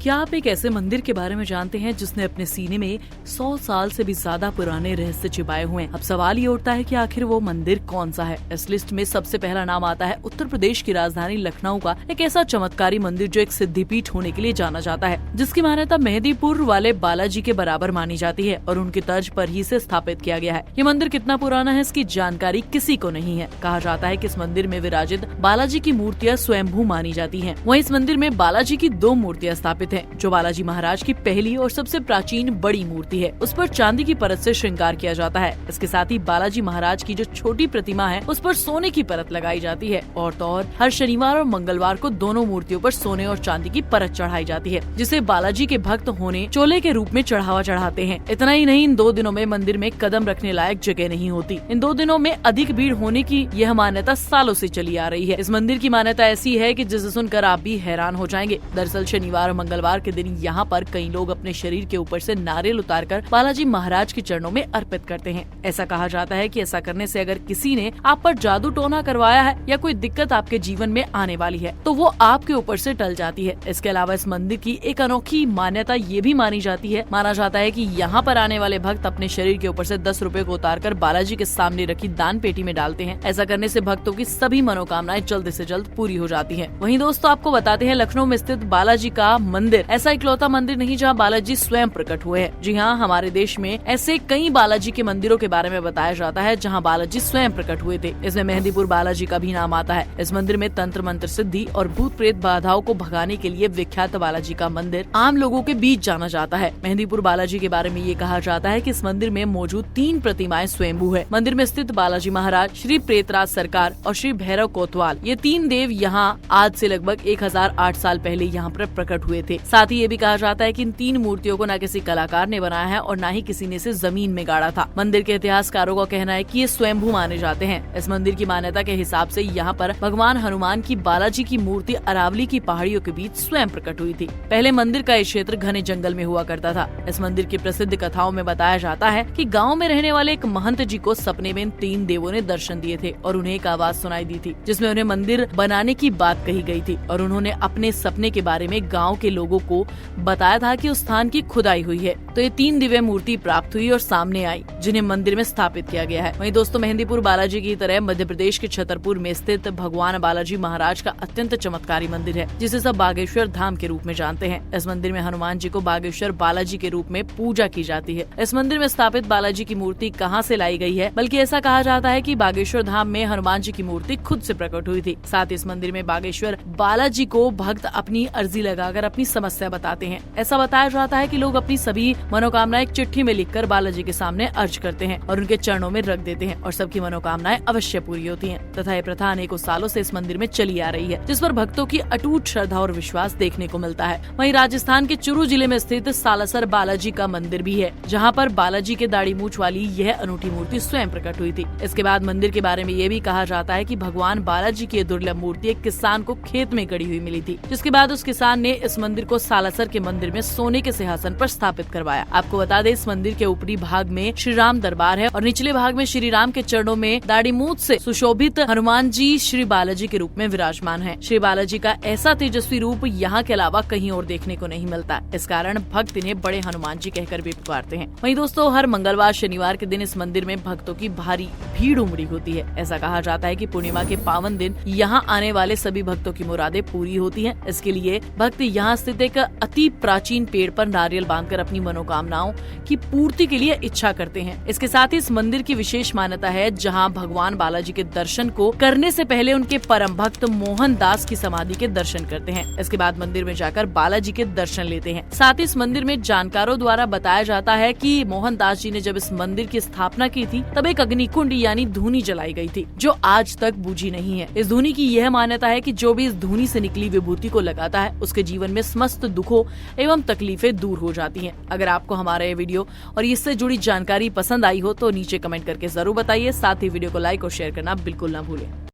क्या आप एक ऐसे मंदिर के बारे में जानते हैं जिसने अपने सीने में 100 साल से भी ज्यादा पुराने रहस्य छिपाए हुए हैं? अब सवाल ये उठता है कि आखिर वो मंदिर कौन सा है। इस लिस्ट में सबसे पहला नाम आता है उत्तर प्रदेश की राजधानी लखनऊ का एक ऐसा चमत्कारी मंदिर जो एक सिद्धिपीठ होने के लिए जाना जाता है, जिसकी मान्यता मेहंदीपुर वाले बालाजी के बराबर मानी जाती है और उनकी तर्ज पर ही इसे स्थापित किया गया है। ये मंदिर कितना पुराना है इसकी जानकारी किसी को नहीं है। कहा जाता है कि इस मंदिर में विराजित बालाजी की मूर्तियां स्वयंभू मानी जाती हैं। वहीं इस मंदिर में बालाजी की 2 मूर्तियां स्थापित हैं, जो बालाजी महाराज की पहली और सबसे प्राचीन बड़ी मूर्ति है। उस पर चांदी की परत से श्रृंगार किया जाता है। इसके साथ ही बालाजी महाराज की जो छोटी प्रतिमा है उस पर सोने की परत लगाई जाती है और तो और हर शनिवार और मंगलवार को दोनों मूर्तियों पर सोने और चांदी की परत चढ़ाई जाती है, जिसे बालाजी के भक्त होने चोले के रूप में चढ़ावा चढ़ाते हैं। इतना ही नहीं, इन 2 दिनों में मंदिर में कदम रखने लायक जगह नहीं होती। इन 2 दिनों में अधिक भीड़ होने की यह मान्यता सालों से चली आ रही है। इस मंदिर की मान्यता ऐसी है कि जिसे सुनकर आप भी हैरान हो जाएंगे। दरअसल शनिवार और मंगलवार के दिन यहाँ पर कई लोग अपने शरीर के ऊपर से नारियल उतारकर बालाजी महाराज के चरणों में अर्पित करते हैं। ऐसा कहा जाता है कि ऐसा करने से अगर किसी ने आप पर जादू टोना करवाया है या कोई दिक्कत आपके जीवन में आने वाली है तो वो आपके ऊपर से टल जाती है। इसके अलावा इस मंदिर की एक अनोखी मान्यता ये भी मानी जाती है। माना जाता है कि यहाँ पर आने वाले भक्त अपने शरीर के ऊपर से 10 रुपए को उतारकर बालाजी के सामने रखी दान पेटी में डालते हैं। ऐसा करने से भक्तों की सभी मनोकामनाएं जल्द से जल्द पूरी हो जाती हैं। वहीं दोस्तों, आपको बताते हैं लखनऊ में स्थित बालाजी का मंदिर ऐसा इकलौता मंदिर नहीं जहाँ बालाजी स्वयं प्रकट हुए हैं। जी हाँ, हमारे देश में ऐसे कई बालाजी के मंदिरों के बारे में बताया जाता है जहाँ बालाजी स्वयं प्रकट हुए थे। इसमें मेहंदीपुर बालाजी का भी नाम आता है। इस मंदिर में तंत्र मंत्र सिद्धि और भूत प्रेत बाधाओं को भगाने के लिए विख्यात बालाजी का मंदिर आम लोगों के बीच जाना जाता है। मेहंदीपुर बालाजी के बारे में ये कहा जाता है कि इस मंदिर में मौजूद 3 प्रतिमाएं स्वयंभू है। मंदिर में स्थित बालाजी महाराज, श्री प्रेतराज सरकार और श्री भैरव कोतवाल, ये 3 देव यहाँ आज से लगभग 1008 साल पहले यहाँ पर प्रकट हुए थे। साथ ही ये भी कहा जाता है कि इन 3 मूर्तियों को न किसी कलाकार ने बनाया है और न ही किसी ने इसे जमीन में गाड़ा था। मंदिर के इतिहासकारों का कहना है कि ये स्वयंभू माने जाते हैं। इस मंदिर की मान्यता के हिसाब से यहाँ पर भगवान हनुमान की बालाजी की मूर्ति अरावली की पहाड़ियों के बीच स्वयं प्रकट हुई थी। पहले मंदिर का ये क्षेत्र घने जंगल में हुआ करता था। इस मंदिर की प्रसिद्ध कथाओं में बताया जाता है कि गाँव में रहने वाले एक महंत जी को सपने में इन 3 देवों ने दर्शन दिए थे और उन्हें एक आवाज सुनाई दी थी जिसमें उन्हें मंदिर बनाने की बात कही गई थी और उन्होंने अपने सपने के बारे में गाँव के लोगों को बताया था कि उस स्थान की खुदाई हुई है। तो ये 3 दिव्य मूर्ति प्राप्त हुई और सामने आई, जिन्हें मंदिर में स्थापित किया गया है। वहीं दोस्तों, मेहंदीपुर बालाजी की तरह मध्य प्रदेश के छतरपुर में स्थित भगवान बालाजी महाराज का अत्यंत चमत्कारी मंदिर है, जिसे सब बागेश्वर धाम के रूप में जानते हैं। इस मंदिर में हनुमान जी को बागेश्वर बालाजी के रूप में पूजा की जाती है। इस मंदिर में स्थापित बालाजी की मूर्ति कहाँ से लाई गई है, बल्कि ऐसा कहा जाता है कि बागेश्वर धाम में हनुमान जी की मूर्ति खुद से प्रकट हुई थी। साथ ही इस मंदिर में बागेश्वर बालाजी को भक्त अपनी अर्जी लगाकर अपनी समस्या बताते हैं। ऐसा बताया जाता है कि लोग अपनी सभी मनोकामनाएं एक चिट्ठी में लिखकर बालाजी के सामने अर्ज करते हैं और उनके चरणों में रख देते हैं और सबकी मनोकामनाएं अवश्य पूरी होती हैं। तथा ये प्रथा अनेकों सालों से इस मंदिर में चली आ रही है, जिस पर भक्तों की अटूट श्रद्धा और विश्वास देखने को मिलता है। वहीं राजस्थान के चुरू जिले में स्थित सालासर बालाजी का मंदिर भी है, जहाँ पर बालाजी के दाढ़ी मूंछ वाली यह अनूठी मूर्ति स्वयं प्रकट हुई थी। इसके बाद मंदिर के बारे में ये भी कहा जाता है कि भगवान बालाजी की दुर्लभ मूर्ति एक किसान को खेत में गड़ी हुई मिली थी, जिसके बाद उस किसान ने इस मंदिर को सालासर के मंदिर में सोने के सिंहासन पर स्थापित करवाया। आपको बता दें, इस मंदिर के ऊपरी भाग में श्री राम दरबार है और निचले भाग में श्री राम के चरणों में दाढ़ी मूंछ से सुशोभित हनुमान जी श्री बालाजी के रूप में विराजमान है। श्री बालाजी का ऐसा तेजस्वी रूप यहाँ के अलावा कहीं और देखने को नहीं मिलता। इस कारण भक्त इन्हें बड़े हनुमान जी कहकर भी पुकारते हैं। वहीं दोस्तों, हर मंगलवार शनिवार के दिन इस मंदिर में भक्तों की भारी भीड़ उमड़ी होती है। ऐसा कहा जाता है कि पूर्णिमा के पावन दिन यहाँ आने वाले सभी भक्तों की मुरादें पूरी होती हैं। इसके लिए भक्त यहाँ स्थित एक अति प्राचीन पेड़ पर नारियल बांधकर अपनी मनोकामनाओं की पूर्ति के लिए इच्छा करते हैं। इसके साथ ही इस मंदिर की विशेष मान्यता है, जहाँ भगवान बालाजी के दर्शन को करने से पहले उनके परम भक्त मोहन दास की समाधि के दर्शन करते हैं। इसके बाद मंदिर में जाकर बालाजी के दर्शन लेते हैं। साथ ही इस मंदिर में जानकारों द्वारा बताया जाता है कि मोहन दास जी ने जब इस मंदिर की स्थापना की थी तब एक अग्निकुंड यानी धूनी जलाई गई थी, जो आज तक बुझी नहीं है। इस धूनी की यह मान्यता है कि जो भी इस धूनी से निकली विभूति को लगाता है उसके जीवन में समस्त दुखों एवं तकलीफें दूर हो जाती हैं। अगर आपको हमारा ये वीडियो और इससे जुड़ी जानकारी पसंद आई हो तो नीचे कमेंट करके जरूर बताइए। साथ ही वीडियो को लाइक और शेयर करना बिल्कुल न भूलें।